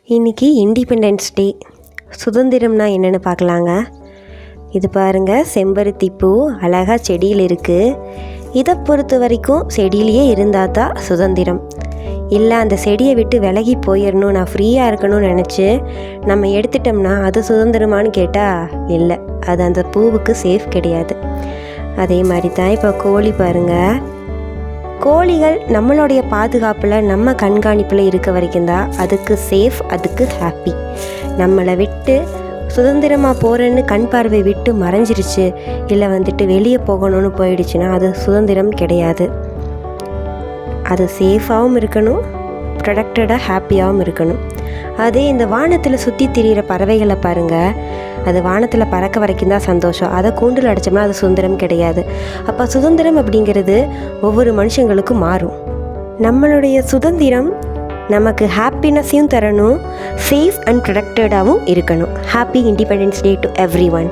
இன்றைக்கி independence day. சுதந்திரம்னா என்னென்னு பார்க்கலாங்க. இது பாருங்கள், செம்பருத்தி பூ அழகாக செடியில் இருக்குது. இதை பொறுத்த வரைக்கும் செடியிலேயே இருந்தால் தான் சுதந்திரம். இல்லை அந்த செடியை விட்டு விலகி போயிடணும், நான் ஃப்ரீயாக இருக்கணும்னு நினச்சி நம்ம எடுத்துட்டோம்னா அது சுதந்திரமானு கேட்டால் இல்லை, அது அந்த பூவுக்கு சேஃப் கிடையாது. அதே மாதிரி தான் இப்போ கோழி பாருங்கள், கோழிகள் நம்மளுடைய பாதுகாப்பில் நம்ம கண்காணிப்பில் இருக்க வரைக்கும் தான் அதுக்கு சேஃப், அதுக்கு ஹாப்பி. நம்மளை விட்டு சுதந்திரமாக போகிறேன்னு கண் பார்வை விட்டு மறைஞ்சிருச்சு, இல்லை வெளியே போகணும்னு போயிடுச்சுன்னா அது சுதந்திரம் கிடையாது. அது சேஃபாகவும் இருக்கணும், ப்ரொடக்டடாக ஹாப்பியாகவும் இருக்கணும். அதே இந்த வானத்தில் சுற்றி திரிகிற பறவைகளை பாருங்கள், அது வானத்தில் பறக்க வரைக்கும் தான் சந்தோஷம். அதை கூண்டில் அடைச்சோம்னா அது சுதந்திரம் கிடையாது. அப்போ சுதந்திரம் அப்படிங்கிறது ஒவ்வொரு மனுஷங்களுக்கும் மாறும். நம்மளுடைய சுதந்திரம் நமக்கு ஹாப்பினஸையும் தரணும், சேஃப் அண்ட் ப்ரொடக்டடாகவும் இருக்கணும். Happy independence day to every one.